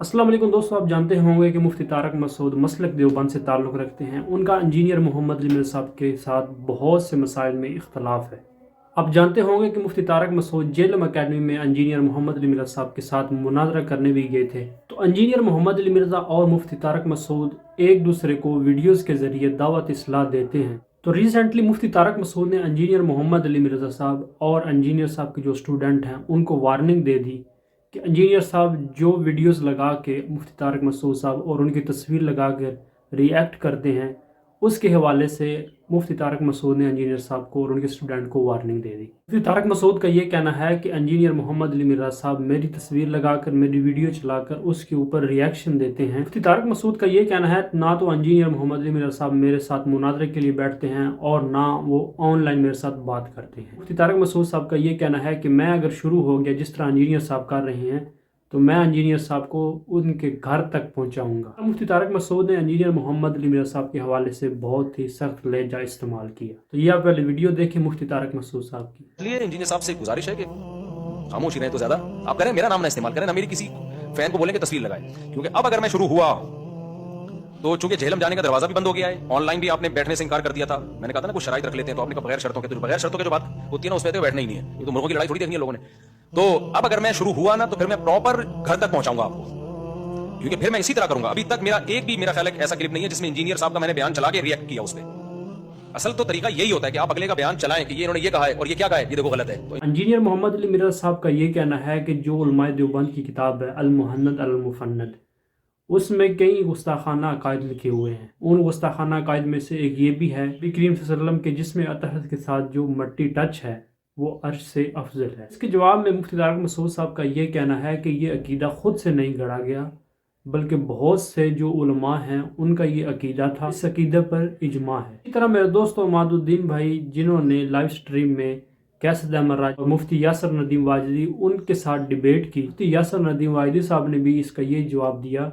अस्सलाम वालेकुम दोस्तों, आप जानते होंगे कि मुफ्ती तारक मसूद मसलक देवबंद से ताल्लुक़ रखते हैं। उनका इंजीनियर मोहम्मद अली मिर्ज़ा साहब के साथ बहुत से मसाइल में इख्तलाफ है। आप जानते होंगे कि मुफ्ती तारक मसूद जेलम अकेडमी में इंजीनियर मोहम्मद अली मिर्ज़ा साहब के साथ मुनाजरा करने भी गए थे। तो इंजीनियर मोहम्मद अली मिर्ज़ा और मुफ्ती तारक मसूद एक दूसरे को वीडियोज़ के ज़रिए दावत इस्लाह देते हैं। तो रिसेंटली मुफ्ती तारक मसूद ने इंजीनियर मोहम्मद अली मिर्ज़ा साहब और इंजीनियर साहब के जो स्टूडेंट हैं उनको वार्निंग दे दी कि इंजीनियर साहब जो वीडियोस लगा के मुफ्ती तारक मसूद साहब और उनकी तस्वीर लगा कर रिएक्ट करते हैं, उसके हवाले से मुफ्ती तारक मसूद ने इंजीनियर साहब को और उनके स्टूडेंट को वार्निंग दे दी। मुफ्ती तारक मसूद का ये कहना है कि इंजीनियर मोहम्मद अली मिर्ज़ा साहब मेरी तस्वीर लगाकर, मेरी वीडियो चलाकर उसके ऊपर रिएक्शन देते हैं। मुफ्ती तारक मसूद का ये कहना है ना तो इंजीनियर मोहम्मद अली मिर्ज़ा साहब मेरे साथ मुनाजरे के लिए बैठते हैं और ना वो ऑनलाइन मेरे साथ बात करते हैं। मुफ्ती तारक मसूद साहब का ये कहना है कि मैं अगर शुरू हो गया जिस तरह इंजीनियर साहब कर रहे हैं तो मैं इंजीनियर साहब को उनके घर तक पहुंचाऊंगा। मुफ्ती तारक मसूद ने इंजीनियर मोहम्मद अली मिर्ज़ा साहब के हवाले से बहुत ही सख्त लहजा इस्तेमाल किया। तो ये आप पहले वीडियो देखें मुफ्ती तारक मसूद साहब की। इसलिए इंजीनियर साहब से एक गुजारिश है कि खामोश ही रहे तो ज्यादा आप करें, मेरा नाम ना इस्तेमाल करें, ना मेरी किसी फैन को बोलें कि तस्वीर लगाए, क्योंकि अब अगर मैं शुरू हुआ तो चूंकि झेलम जाने का दरवाजा भी बंद हो गया है, ऑनलाइन भी आपने बैठने से इनकार कर दिया था। मैंने कहा था ना कुछ शराइत रख लेते हैं, तो आपने कहा बगैर शर्तों के, तो बगैर शर्तों के जो बात होती है ना उस पर बैठना ही नहीं है। ये तो मुर्गों की लड़ाई थोड़ी देखनी है लोगों ने। तो अब अगर मैं शुरू हुआ ना तो फिर मैं प्रॉपर घर तक पहुंचाऊंगा आपको, क्योंकि फिर मैं इसी तरह करूंगा। अभी तक मेरा ख्याल है ऐसा क्लिप नहीं है जिसमें इंजीनियर साहब का मैंने बयान चला के रिएक्ट किया उस पर। असल तो तरीका यही होता है कि आप अगले का बयान चलाएं कि ये इन्होंने ये कहा है और ये क्या कहा है, ये देखो गलत है। तो इंजीनियर मोहम्मद अली मिर्ज़ा साहब का ये कहना है कि जो उलमाए देवबंद की किताब है अल मुहन्नद अल मुफन्नद, उसमें कई गुस्ताखाना अकायद लिखे हुए हैं। उन गुस्ताखाना अकायद में से एक ये भी है नबी करीम सल्लल्लाहु अलैहि वसल्लम के जिस्म अतहर के साथ जो मट्टी टच है वो अर्श से अफजल है। इसके जवाब में मुफ्ती तारक मसूद साहब का ये कहना है कि ये अकीदा खुद से नहीं गढ़ा गया, बल्कि बहुत से जो उलमा हैं उनका ये अकीदा था। इस अकीदे पर इजमा है। इसी तरह मेरे दोस्तों मादुद्दीन भाई, जिन्होंने लाइव स्ट्रीम में कैसद अहमद राज और मुफ्ती यासर नदीम वाजिदी उनके साथ डिबेट की, मुफ्ती यासर नदीम वाजिदी साहब ने भी इसका ये जवाब दिया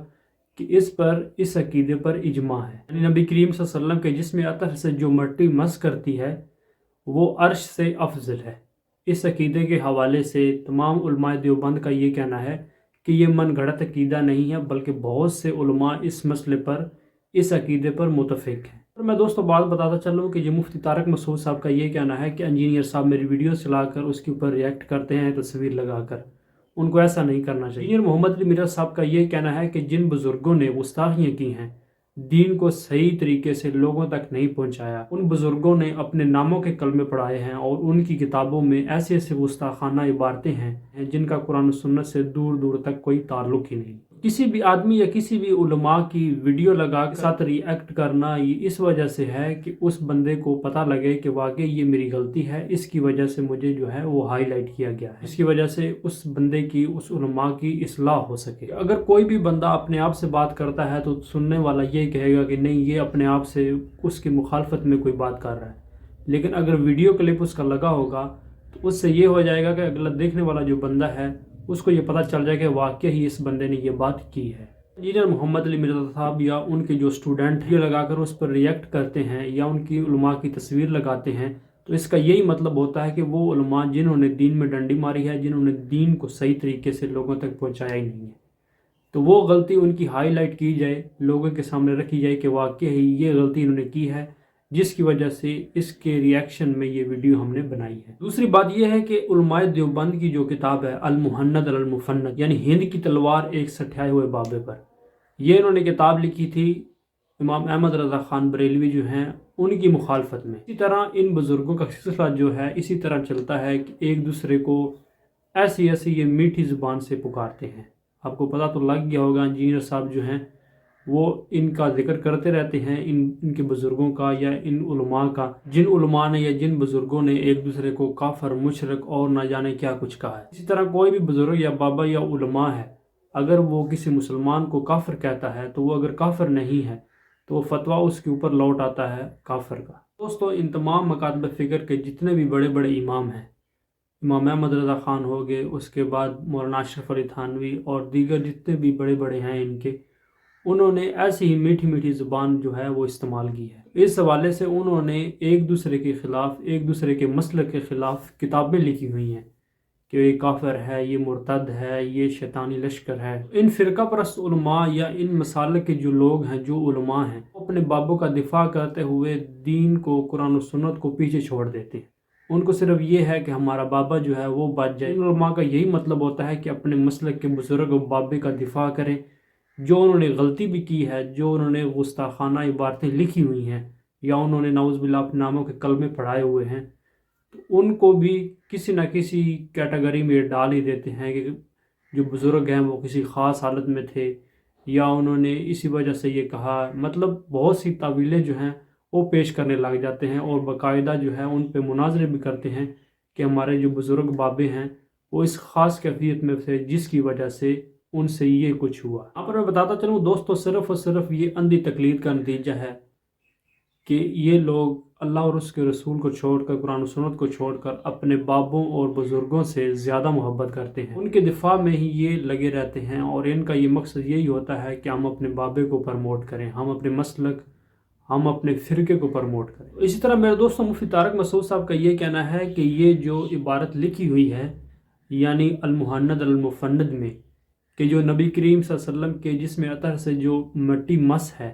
कि इस अकीदे पर इजमा है। यानी नबी करीम सल्लल्लाहु अलैहि वसल्लम के जिस्म अतहर से जो मट्टी मस करती है वो अर्श से अफजल है। इस अकीदे के हवाले से तमाम उलमाए देवबंद का ये कहना है कि ये मन गढ़त अकीदा नहीं है, बल्कि बहुत से उलमा इस मसले पर, इस अकीदे पर मुतफिक हैं। और मैं दोस्तों बात बताता चलूँ कि जो मुफ्ती तारक मसूद साहब का ये कहना है कि इंजीनियर साहब मेरी वीडियो चलाकर उसके ऊपर रिएक्ट करते हैं तस्वीर लगाकर, उनको ऐसा नहीं करना चाहिए। इंजीनियर मोहम्मद अली मिर्ज़ा साहब का ये कहना है कि जिन बुज़ुर्गों ने गुस्ताखियाँ की हैं, दीन को सही तरीके से लोगों तक नहीं पहुंचाया, उन बुजुर्गों ने अपने नामों के कलमे पढ़ाए हैं और उनकी किताबों में ऐसे ऐसे गुस्ताखाना इबारतें हैं जिनका कुरान और सुन्नत से दूर दूर तक कोई ताल्लुक ही नहीं। किसी भी आदमी या किसी भी उलमा की वीडियो लगा के साथ रिएक्ट करना ये इस वजह से है कि उस बंदे को पता लगे कि वाकई ये मेरी गलती है, इसकी वजह से मुझे जो है वो हाईलाइट किया गया है, इसकी वजह से उस बंदे की, उस उलमा की इस्लाह हो सके। अगर कोई भी बंदा अपने आप से बात करता है तो सुनने वाला ये कहेगा कि नहीं, ये अपने आप से उसकी मुखालफत में कोई बात कर रहा है। लेकिन अगर वीडियो क्लिप उसका लगा होगा तो उससे ये हो जाएगा कि अगला देखने वाला जो बंदा है उसको ये पता चल जाए कि वाकई ही इस बंदे ने ये बात की है। इंजीनियर मोहम्मद अली मिर्ज़ा साहब या उनके जो स्टूडेंट ये लगाकर उस पर रिएक्ट करते हैं या उनकी उलमा की तस्वीर लगाते हैं, तो इसका यही मतलब होता है कि वो उलमा जिन्होंने दीन में डंडी मारी है, जिन्होंने दीन को सही तरीके से लोगों तक पहुँचाया ही नहीं है, तो वो गलती उनकी हाईलाइट की जाए, लोगों के सामने रखी जाए कि वाकई ही ये गलती इन्होंने की है, जिसकी वजह से इसके रिएक्शन में ये वीडियो हमने बनाई है। दूसरी बात यह है कि उलमाए देवबंद की जो किताब है अल मुहन्नद अल मुफन्नद, यानी हिंद की तलवार एक सठियाए हुए बाबे पर, ये इन्होंने किताब लिखी थी इमाम अहमद रज़ा ख़ान बरेलवी जो हैं उनकी मुखालफत में। इसी तरह इन बुज़ुर्गों का सिलसिला जो है इसी तरह चलता है कि एक दूसरे को ऐसी ऐसी ये मीठी ज़ुबान से पुकारते हैं। आपको पता तो लग गया होगा, इंजीनियर साहब जो हैं वो इनका जिक्र करते रहते हैं, इनके बुज़ुर्गों का या इन उलमा का, जिन उलमा ने या जिन बुज़ुर्गों ने एक दूसरे को काफर, मुशरिक और ना जाने क्या कुछ कहा है। इसी तरह कोई भी बुज़ुर्ग या बाबा या उलमा है, अगर वो किसी मुसलमान को काफिर कहता है तो वो अगर काफिर नहीं है तो वो फतवा उसके ऊपर लौट आता है काफिर का। दोस्तों इन तमाम मकातब फ़िक्र के जितने भी बड़े बड़े इमाम हैं, इमाम अहमद रज़ा ख़ान हो गए, उसके बाद मौलाना अशरफ अली थानवी और दीगर जितने भी बड़े बड़े हैं इनके, उन्होंने ऐसी ही मीठी मीठी ज़ुबान जो है वो इस्तेमाल की है। इस हवाले से उन्होंने एक दूसरे के ख़िलाफ़, एक दूसरे के मसलक के ख़िलाफ़ किताबें लिखी हुई हैं کہ یہ کافر ہے، یہ مرتد ہے، یہ شیطانی لشکر ہے۔ ان فرقہ پرست علماء یا ان مسالک کے جو لوگ ہیں، جو علماء ہیں، وہ اپنے بابوں کا دفاع کرتے ہوئے دین کو، قرآن و سنت کو پیچھے چھوڑ دیتے ہیں۔ ان کو صرف یہ ہے کہ ہمارا بابا جو ہے وہ بچ جائے۔ ان علماء کا یہی مطلب ہوتا ہے کہ اپنے مسلک کے بزرگ و بابے کا دفاع کریں، جو انہوں نے غلطی بھی کی ہے، جو انہوں نے گستاخانہ عبارتیں لکھی ہوئی ہیں یا انہوں نے نعوذ باللہ اپنے ناموں کے کلمے پڑھائے ہوئے ہیں، تو ان کو بھی کسی نہ کسی کیٹیگری میں ڈال ہی دیتے ہیں کہ جو بزرگ ہیں وہ کسی خاص حالت میں تھے یا انہوں نے اسی وجہ سے یہ کہا۔ مطلب بہت سی تعویلیں جو ہیں وہ پیش کرنے لگ جاتے ہیں اور باقاعدہ جو ہے ان پہ مناظرے بھی کرتے ہیں کہ ہمارے جو بزرگ بابے ہیں وہ اس خاص کیفیت میں تھے جس کی وجہ سے ان سے یہ کچھ ہوا۔ یہاں پر میں بتاتا چلوں دوستو، صرف اور صرف یہ اندھی تقلید کا نتیجہ ہے کہ یہ لوگ اللہ اور اس کے رسول کو چھوڑ کر، قرآن و سنت کو چھوڑ کر اپنے بابوں اور بزرگوں سے زیادہ محبت کرتے ہیں، ان کے دفاع میں ہی یہ لگے رہتے ہیں، اور ان کا یہ مقصد یہی ہوتا ہے کہ ہم اپنے بابے کو پرموٹ کریں، ہم اپنے مسلک، ہم اپنے فرقے کو پرموٹ کریں۔ اسی طرح میرے دوستوں، مفتی طارق مسعود صاحب کا یہ کہنا ہے کہ یہ جو عبارت لکھی ہوئی ہے یعنی المحند المفند میں، کہ جو نبی کریم صلی اللہ علیہ وسلم کے جسم اطہر سے جو مٹی مس ہے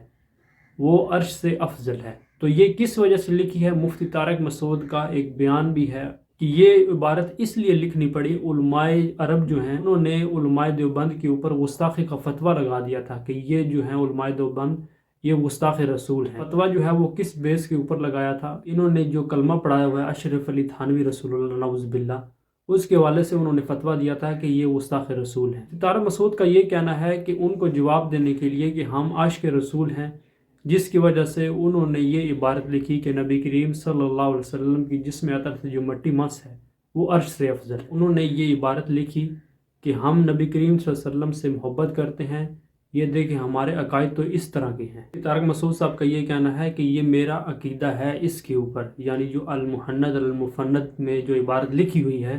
وہ عرش سے افضل ہے، تو یہ کس وجہ سے لکھی ہے؟ مفتی طارق مسعود کا ایک بیان بھی ہے کہ یہ عبارت اس لیے لکھنی پڑی، علماء عرب جو ہیں انہوں نے علماء دیوبند کے اوپر گستاخی کا فتویٰ لگا دیا تھا کہ یہ جو ہیں علماء دیوبند یہ گستاخ رسول ہیں۔ فتویٰ جو ہے وہ کس بیس کے اوپر لگایا تھا؟ انہوں نے جو کلمہ پڑھایا ہوا ہے اشرف علی تھانوی رسول اللہ نعوذ باللہ، اس کے حوالے سے انہوں نے فتویٰ دیا تھا کہ یہ گستاخ رسول ہیں۔ طارق مسعود کا یہ کہنا ہے کہ ان کو جواب دینے کے لیے کہ ہم عاشق رسول ہیں، جس کی وجہ سے انہوں نے یہ عبارت لکھی کہ نبی کریم صلی اللہ علیہ وسلم کی جسم اطہر سے جو مٹی مس ہے وہ عرش سے افضل ہے۔ انہوں نے یہ عبارت لکھی کہ ہم نبی کریم صلی اللہ علیہ وسلم سے محبت کرتے ہیں، یہ دیکھیں ہمارے عقائد تو اس طرح کے ہیں۔ طارق مسعود صاحب کا یہ کہنا ہے کہ یہ میرا عقیدہ ہے اس کے اوپر، یعنی جو المحند المفند میں جو عبارت لکھی ہوئی ہے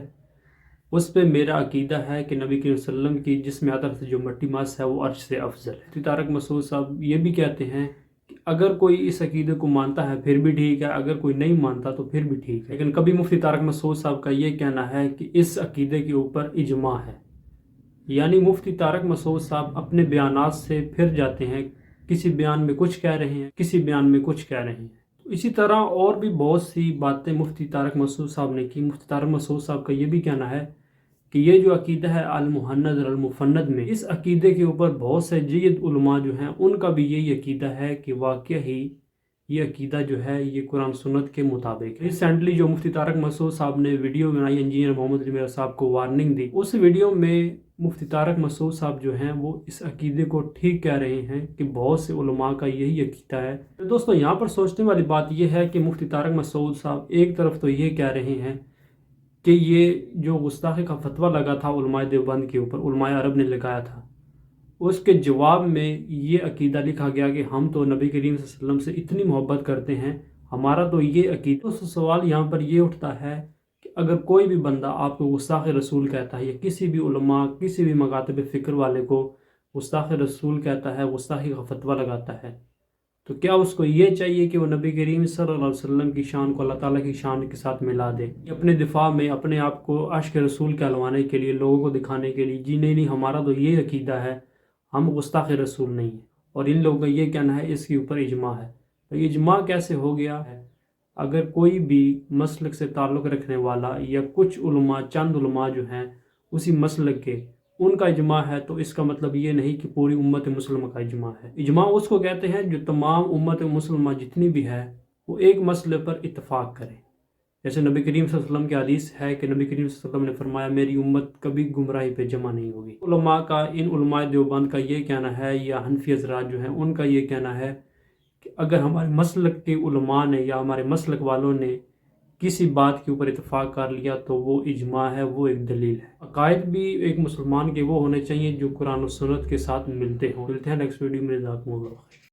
اس پہ میرا عقیدہ ہے کہ نبی کریم صلی اللہ علیہ وسلم کی جسم اطہر سے جو مٹی مس ہے وہ عرش سے افضل ہے۔ طارق مسعود صاحب یہ بھی کہتے ہیں کہ اگر کوئی اس عقیدے کو مانتا ہے پھر بھی ٹھیک ہے، اگر کوئی نہیں مانتا تو پھر بھی ٹھیک ہے، لیکن کبھی مفتی طارق مسعود صاحب کا یہ کہنا ہے کہ اس عقیدے کے اوپر اجماع ہے، یعنی مفتی طارق مسعود صاحب اپنے بیانات سے پھر جاتے ہیں، کسی بیان میں کچھ کہہ رہے ہیں، کسی بیان میں کچھ کہہ رہے ہیں۔ اسی طرح اور بھی بہت سی باتیں مفتی طارق مسعود صاحب نے کی۔ مفتی طارق مسعود صاحب کا یہ بھی کہنا ہے کہ یہ جو عقیدہ ہے المحند المفند میں، اس عقیدے کے اوپر بہت سے جید علماء جو ہیں ان کا بھی یہی عقیدہ ہے کہ واقعہ ہی یہ عقیدہ جو ہے یہ قرآن سنت کے مطابق ہے۔ ریسنٹلی جو مفتی طارق مسعود صاحب نے ویڈیو بنائی انجینئر محمد علی میرا صاحب کو وارننگ دی، اس ویڈیو میں مفتی طارق مسعود صاحب جو ہیں وہ اس عقیدے کو ٹھیک کہہ رہے ہیں کہ بہت سے علماء کا یہی عقیدہ ہے۔ دوستو یہاں پر سوچنے والی بات یہ ہے کہ مفتی طارق مسعود صاحب ایک طرف تو یہ کہہ رہے ہیں کہ یہ جو گستاخی کا فتویٰ لگا تھا علماء دیوبند کے اوپر، علماء عرب نے لگایا تھا، اس کے جواب میں یہ عقیدہ لکھا گیا کہ ہم تو نبی کریم صلی اللہ علیہ وسلم سے اتنی محبت کرتے ہیں، ہمارا تو یہ عقیدہ۔ تو سوال یہاں پر یہ اٹھتا ہے کہ اگر کوئی بھی بندہ آپ کو گستاخ رسول کہتا ہے یا کسی بھی علماء، کسی بھی مکاتب فکر والے کو گستاخ رسول کہتا ہے، گستاخی کا فتویٰ لگاتا ہے، تو کیا اس کو یہ چاہیے کہ وہ نبی کریم صلی اللہ علیہ وسلم کی شان کو اللہ تعالیٰ کی شان کے ساتھ ملا دے؟ اپنے دفاع میں، اپنے آپ کو عاشق رسول کہلوانے کے لیے، لوگوں کو دکھانے کے لیے، جی نہیں ہمارا تو یہ عقیدہ ہے، ہم گستاخ رسول نہیں ہیں، اور ان لوگوں کا یہ کہنا ہے اس کے اوپر اجماع ہے۔ تو یہ اجماع کیسے ہو گیا ہے؟ اگر کوئی بھی مسلک سے تعلق رکھنے والا یا کچھ علماء، چند علماء جو ہیں اسی مسلک کے، ان کا اجماع ہے تو اس کا مطلب یہ نہیں کہ پوری امت مسلمہ کا اجماع ہے۔ اجماع اس کو کہتے ہیں جو تمام امت مسلمہ جتنی بھی ہے وہ ایک مسئلے پر اتفاق کریں۔ جیسے نبی کریم صلی اللہ علیہ وسلم کی حدیث ہے کہ نبی کریم صلی اللہ علیہ وسلم نے فرمایا میری امت کبھی گمراہی پہ جمع نہیں ہوگی۔ علماء کا، ان علماء دیوبند کا یہ کہنا ہے، یا حنفی حضرات جو ہیں ان کا یہ کہنا ہے کہ اگر ہمارے مسلک کے علماء نے یا ہمارے مسلک والوں نے کسی بات کے اوپر اتفاق کر لیا تو وہ اجماع ہے، وہ ایک دلیل ہے۔ عقائد بھی ایک مسلمان کے وہ ہونے چاہیے جو قرآن و سنت کے ساتھ ملتے ہوں۔ ملتے ہیں نیکسٹ ویڈیو میں، جزاکم اللہ خیر۔